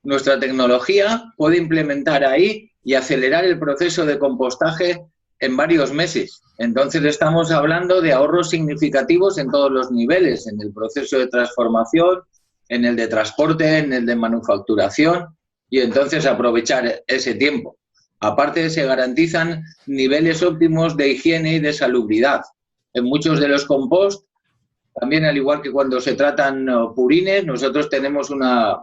Nuestra tecnología puede implementar ahí y acelerar el proceso de compostaje en varios meses. Entonces estamos hablando de ahorros significativos en todos los niveles, en el proceso de transformación, en el de transporte, en el de manufacturación, y entonces aprovechar ese tiempo. Aparte, se garantizan niveles óptimos de higiene y de salubridad. En muchos de los compost, también al igual que cuando se tratan purines, nosotros tenemos una,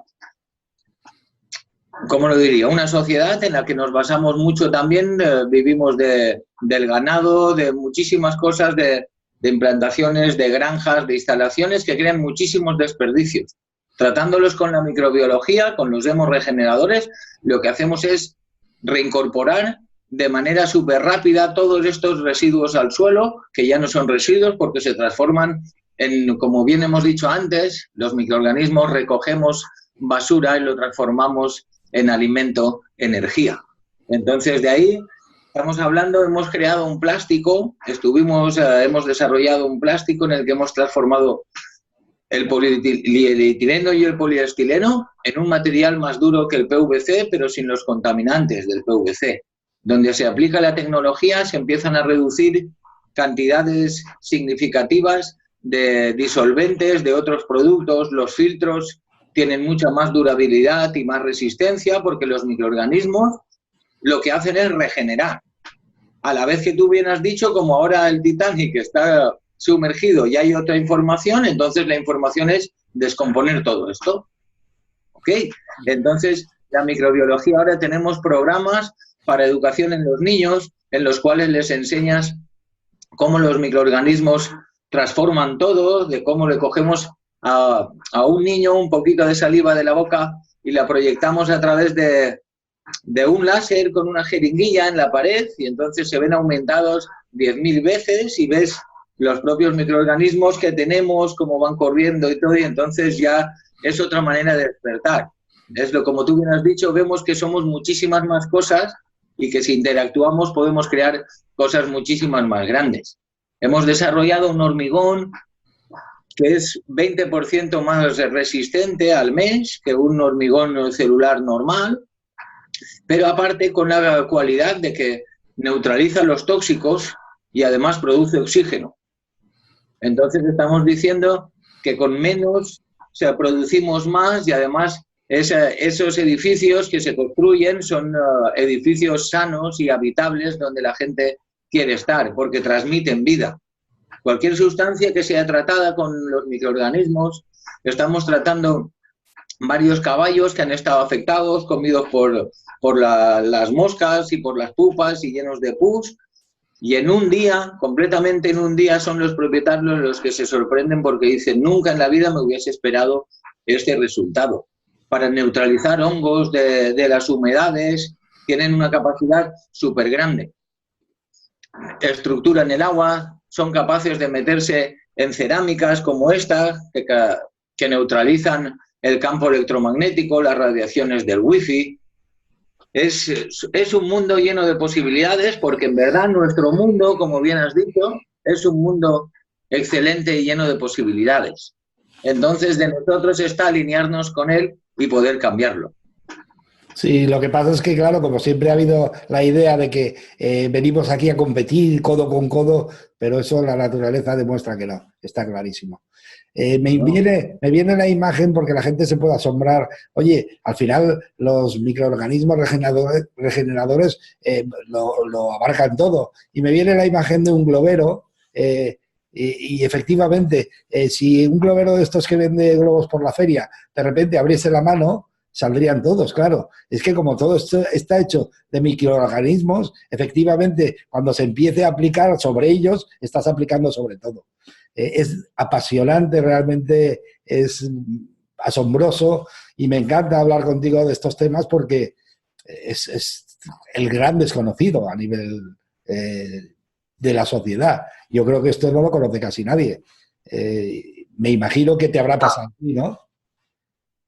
¿cómo lo diría? Una sociedad en la que nos basamos mucho también, vivimos del ganado, de muchísimas cosas, de implantaciones, de granjas, de instalaciones que crean muchísimos desperdicios. Tratándolos con la microbiología, con los hemorregeneradores, lo que hacemos es reincorporar de manera súper rápida todos estos residuos al suelo, que ya no son residuos porque se transforman en, como bien hemos dicho antes, los microorganismos recogemos basura y lo transformamos en alimento, energía. Entonces, de ahí estamos hablando, hemos creado un plástico, hemos desarrollado un plástico en el que hemos transformado el polietileno y el poliestileno en un material más duro que el PVC, pero sin los contaminantes del PVC. Donde se aplica la tecnología, se empiezan a reducir cantidades significativas de disolventes, de otros productos, los filtros tienen mucha más durabilidad y más resistencia porque los microorganismos lo que hacen es regenerar. A la vez que tú bien has dicho, como ahora el Titanic está sumergido y hay otra información, entonces la información es descomponer todo esto. ¿Ok? Entonces, la microbiología, ahora tenemos programas para educación en los niños, en los cuales les enseñas cómo los microorganismos transforman todo, de cómo le cogemos a un niño un poquito de saliva de la boca y la proyectamos a través de un láser con una jeringuilla en la pared y entonces se ven aumentados 10.000 veces y ves los propios microorganismos que tenemos, cómo van corriendo y todo, y entonces ya es otra manera de despertar. Es lo, como tú bien has dicho, vemos que somos muchísimas más cosas y que si interactuamos podemos crear cosas muchísimas más grandes. Hemos desarrollado un hormigón que es 20% más resistente al mesh que un hormigón celular normal, pero aparte con la cualidad de que neutraliza los tóxicos y además produce oxígeno. Entonces estamos diciendo que con menos, o sea, producimos más y además esos edificios que se construyen son edificios sanos y habitables donde la gente quiere estar porque transmiten vida. Cualquier sustancia que sea tratada con los microorganismos, estamos tratando varios caballos que han estado afectados, comidos por las moscas y por las pupas y llenos de pus. Y en un día, completamente en un día, son los propietarios los que se sorprenden porque dicen, nunca en la vida me hubiese esperado este resultado. Para neutralizar hongos de las humedades, tienen una capacidad súper grande. estructuran el agua, son capaces de meterse en cerámicas como esta, que neutralizan el campo electromagnético, las radiaciones del wifi. Es un mundo lleno de posibilidades, porque en verdad nuestro mundo, como bien has dicho, es un mundo excelente y lleno de posibilidades. Entonces, de nosotros está alinearnos con él y poder cambiarlo. Sí, lo que pasa es que, claro, como siempre ha habido la idea de que venimos aquí a competir codo con codo, pero eso la naturaleza demuestra que no, está clarísimo. Me viene la imagen porque la gente se puede asombrar. Oye, al final los microorganismos regeneradores lo abarcan todo. Y me viene la imagen de un globero y efectivamente, si un globero de estos que vende globos por la feria de repente abriese la mano, saldrían todos, claro. Es que como todo esto está hecho de microorganismos, efectivamente, cuando se empiece a aplicar sobre ellos, estás aplicando sobre todo. Es apasionante, realmente es asombroso y me encanta hablar contigo de estos temas porque es el gran desconocido a nivel de la sociedad. Yo creo que esto no lo conoce casi nadie. Me imagino que te habrá pasado a ti, ¿no?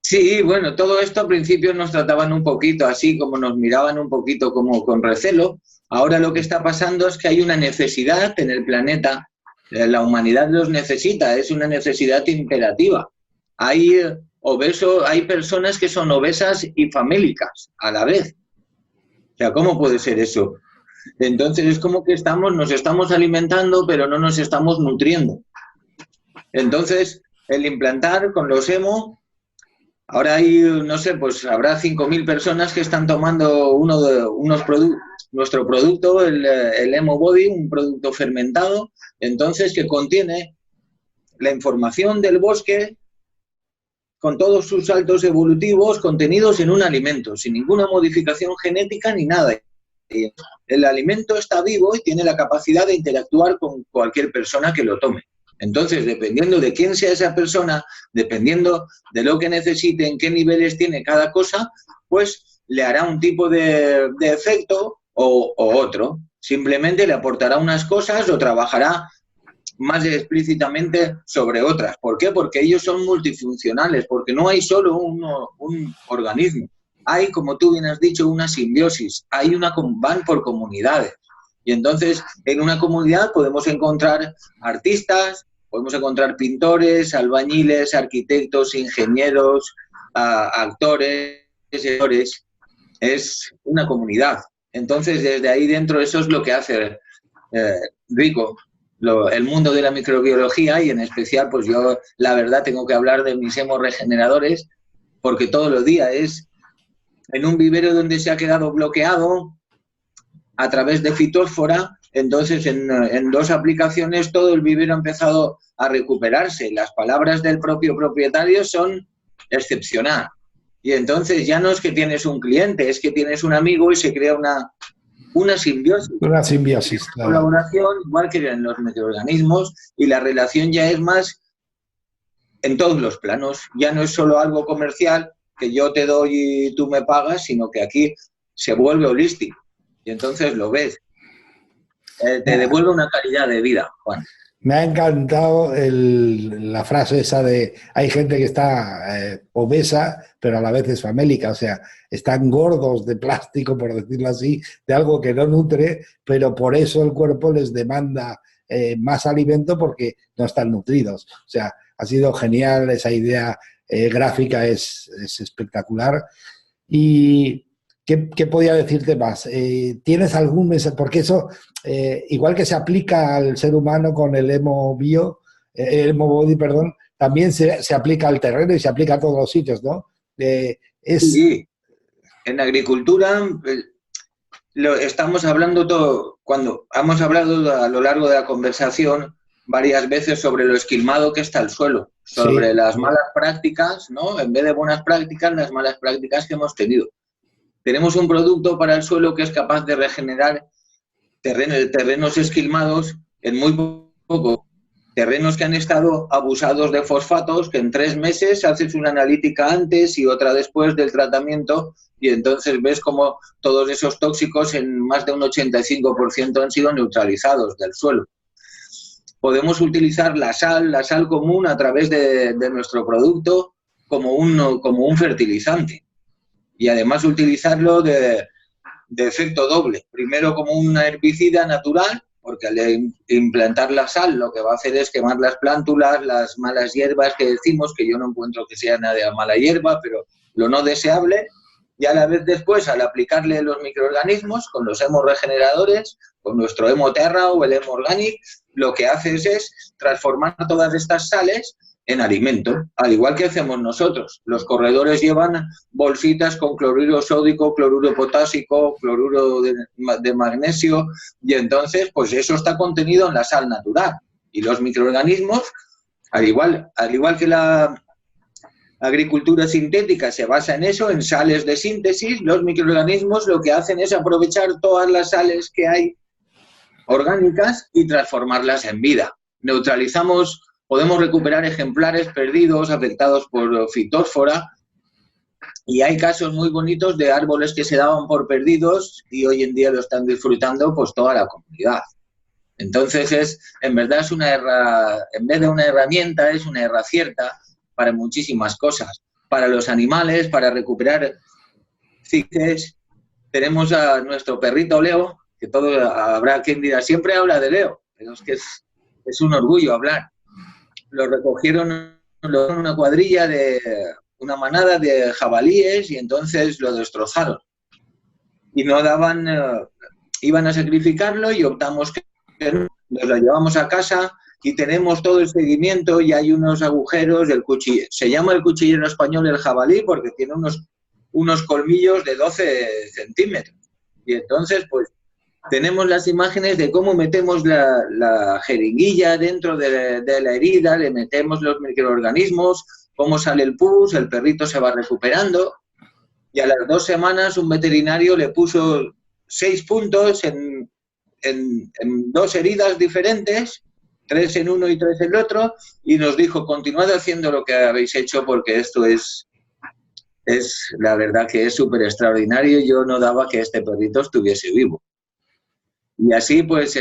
Sí, bueno, todo esto al principio nos trataban un poquito así, como nos miraban un poquito como con recelo. Ahora lo que está pasando es que hay una necesidad en el planeta, la humanidad los necesita, es una necesidad imperativa. Hay hay personas que son obesas y famélicas a la vez. O sea, ¿cómo puede ser eso? Entonces es como que nos estamos alimentando, pero no nos estamos nutriendo. Entonces, el implantar con los hemo. Ahora hay, no sé, pues habrá 5.000 personas que están tomando nuestro producto, el Hemo Body, un producto fermentado, entonces que contiene la información del bosque con todos sus saltos evolutivos contenidos en un alimento, sin ninguna modificación genética ni nada. El alimento está vivo y tiene la capacidad de interactuar con cualquier persona que lo tome. Entonces, dependiendo de quién sea esa persona, dependiendo de lo que necesite, en qué niveles tiene cada cosa, pues le hará un tipo de efecto o otro. Simplemente le aportará unas cosas o trabajará más explícitamente sobre otras. ¿Por qué? Porque ellos son multifuncionales, porque no hay solo un organismo. Hay, como tú bien has dicho, una simbiosis, van por comunidades. Y entonces, en una comunidad podemos encontrar artistas, podemos encontrar pintores, albañiles, arquitectos, ingenieros, actores, editores. Es una comunidad. Entonces, desde ahí dentro, eso es lo que hace rico el mundo de la microbiología, y en especial, pues yo, la verdad, tengo que hablar de mis hemoregeneradores, porque todos los días es en un vivero donde se ha quedado bloqueado a través de fitósfora. Entonces, en 2 aplicaciones todo el vivero ha empezado a recuperarse. Las palabras del propio propietario son excepcional. Y entonces ya no es que tienes un cliente, es que tienes un amigo y se crea una simbiosis. Una simbiosis, claro. Colaboración, igual que en los microorganismos, y la relación ya es más en todos los planos. Ya no es solo algo comercial, que yo te doy y tú me pagas, sino que aquí se vuelve holístico. Y entonces lo ves. Te devuelve una calidad de vida, Juan. Me ha encantado la frase esa de hay gente que está obesa, pero a la vez es famélica, o sea, están gordos de plástico, por decirlo así, de algo que no nutre, pero por eso el cuerpo les demanda más alimento porque no están nutridos. O sea, ha sido genial, esa idea gráfica es espectacular. Y ¿qué podía decirte más? ¿Tienes algún mensaje? Porque eso, igual que se aplica al ser humano con el Hemo Body, perdón, también se aplica al terreno y se aplica a todos los sitios, ¿no? Sí, en agricultura estamos hablando cuando hemos hablado a lo largo de la conversación varias veces sobre lo esquilmado que está el suelo, sobre las malas prácticas, ¿no? En vez de buenas prácticas, las malas prácticas que hemos tenido. Tenemos un producto para el suelo que es capaz de regenerar terrenos esquilmados en muy poco. terrenos que han estado abusados de fosfatos, que en 3 meses haces una analítica antes y otra después del tratamiento y entonces ves como todos esos tóxicos en más de un 85% han sido neutralizados del suelo. Podemos utilizar la sal común a través de nuestro producto como un fertilizante y además utilizarlo de efecto doble. Primero como una herbicida natural, porque al implantar la sal lo que va a hacer es quemar las plántulas, las malas hierbas que decimos, que yo no encuentro que sea nada de mala hierba, pero lo no deseable, y a la vez después al aplicarle los microorganismos con los hemorregeneradores, con nuestro Hemoterra o el Hemorganic, lo que haces es transformar todas estas sales en alimento, al igual que hacemos nosotros. Los corredores llevan bolsitas con cloruro sódico, cloruro potásico, cloruro de magnesio, y entonces pues eso está contenido en la sal natural. Y los microorganismos, al igual que la agricultura sintética se basa en eso, en sales de síntesis, los microorganismos lo que hacen es aprovechar todas las sales que hay orgánicas y transformarlas en vida. Podemos recuperar ejemplares perdidos, afectados por fitósfora, y hay casos muy bonitos de árboles que se daban por perdidos y hoy en día lo están disfrutando pues toda la comunidad. Entonces, en verdad en vez de una herramienta, es una herracierta para muchísimas cosas. Para los animales, para recuperar ciques. Tenemos a nuestro perrito Leo, que habrá quien dirá, siempre habla de Leo, pero es que es un orgullo hablar. Lo recogieron una cuadrilla una manada de jabalíes y entonces lo destrozaron. Y no daban, iban a sacrificarlo y optamos que nos lo llevamos a casa y tenemos todo el seguimiento y hay unos agujeros del cuchillero. Se llama el cuchillero español el jabalí porque tiene unos colmillos de 12 centímetros. Y entonces, pues, tenemos las imágenes de cómo metemos la jeringuilla dentro de la herida, le metemos los microorganismos, cómo sale el pus, el perrito se va recuperando y a las 2 semanas un veterinario le puso 6 puntos en 2 heridas diferentes, 3 en uno y 3 en el otro, y nos dijo, continuad haciendo lo que habéis hecho porque esto es la verdad que es súper extraordinario. Yo no daba que este perrito estuviese vivo. Y así, pues,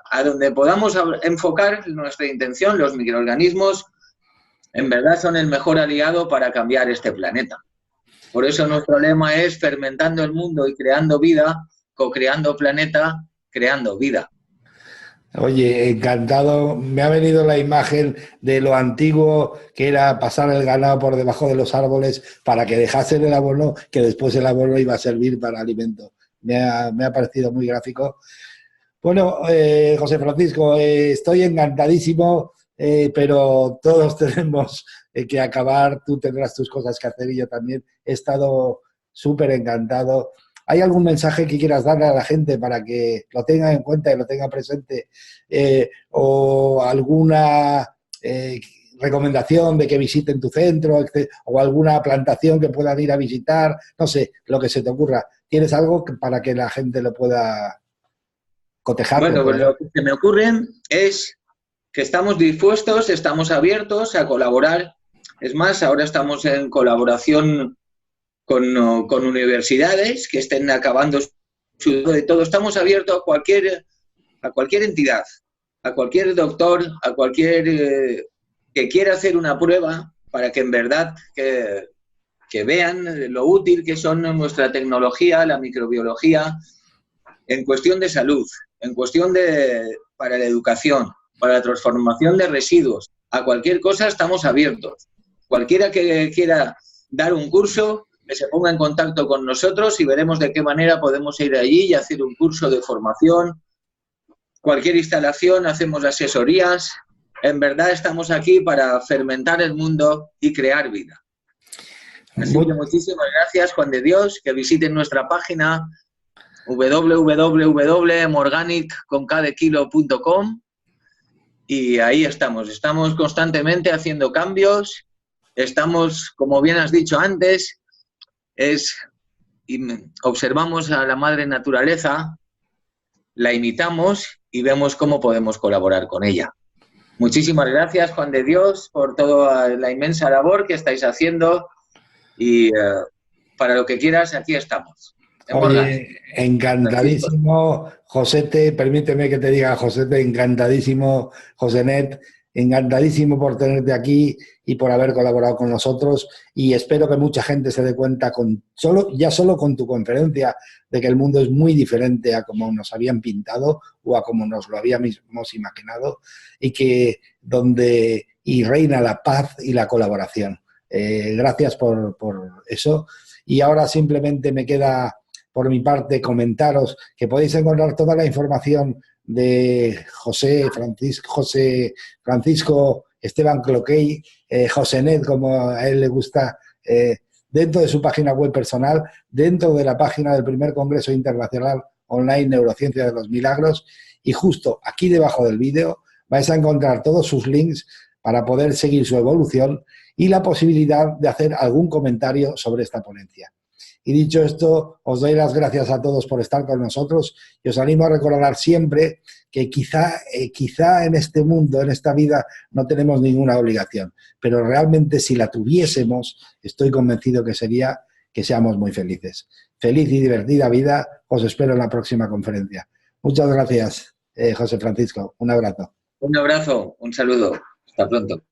a donde podamos enfocar nuestra intención, los microorganismos en verdad son el mejor aliado para cambiar este planeta. Por eso nuestro lema es fermentando el mundo y creando vida, co-creando planeta, creando vida. Oye, encantado. Me ha venido la imagen de lo antiguo que era pasar el ganado por debajo de los árboles para que dejasen el abono, que después el abono iba a servir para alimento. Me ha parecido muy gráfico. Bueno, José Francisco, estoy encantadísimo, pero todos tenemos que acabar. Tú tendrás tus cosas que hacer y yo también. He estado súper encantado. ¿Hay algún mensaje que quieras darle a la gente para que lo tenga en cuenta y lo tenga presente? ¿O alguna recomendación de que visiten tu centro o alguna plantación que puedan ir a visitar? No sé, lo que se te ocurra. ¿Tienes algo para que la gente lo pueda cotejar? Bueno, pues lo que se me ocurre es que estamos dispuestos, estamos abiertos a colaborar. Es más, ahora estamos en colaboración con universidades que estén acabando de todo. Estamos abiertos a cualquier entidad, a cualquier doctor, a cualquier que quiera hacer una prueba para que en verdad que vean lo útil que son nuestra tecnología, la microbiología, en cuestión de salud, en cuestión para la educación, para la transformación de residuos. A cualquier cosa estamos abiertos. Cualquiera que quiera dar un curso, que se ponga en contacto con nosotros y veremos de qué manera podemos ir allí y hacer un curso de formación. Cualquier instalación, hacemos asesorías. En verdad estamos aquí para fermentar el mundo y crear vida. Así que muchísimas gracias, Juan de Dios, que visiten nuestra página www.hemorganic.com y ahí estamos constantemente haciendo cambios, estamos, como bien has dicho antes, observamos a la madre naturaleza, la imitamos y vemos cómo podemos colaborar con ella. Muchísimas gracias, Juan de Dios, por toda la inmensa labor que estáis haciendo y para lo que quieras, aquí estamos. Oye, Francisco. encantadísimo, Josete, permíteme que te diga, Josete, encantadísimo, Josenet, encantadísimo por tenerte aquí y por haber colaborado con nosotros, y espero que mucha gente se dé cuenta ya solo con tu conferencia de que el mundo es muy diferente a como nos habían pintado o a como nos lo habíamos imaginado, y reina la paz y la colaboración. Gracias por eso. Y ahora simplemente me queda por mi parte comentaros que podéis encontrar toda la información de José Francisco Esteban Cloquey, Josenet, como a él le gusta, dentro de su página web personal, dentro de la página del primer Congreso Internacional Online Neurociencia de los Milagros, y justo aquí debajo del vídeo vais a encontrar todos sus links para poder seguir su evolución y la posibilidad de hacer algún comentario sobre esta ponencia. Y dicho esto, os doy las gracias a todos por estar con nosotros y os animo a recordar siempre que quizá en este mundo, en esta vida, no tenemos ninguna obligación, pero realmente si la tuviésemos, estoy convencido que sería que seamos muy felices. Feliz y divertida vida, os espero en la próxima conferencia. Muchas gracias, José Francisco. Un abrazo. Un abrazo, un saludo. Hasta pronto.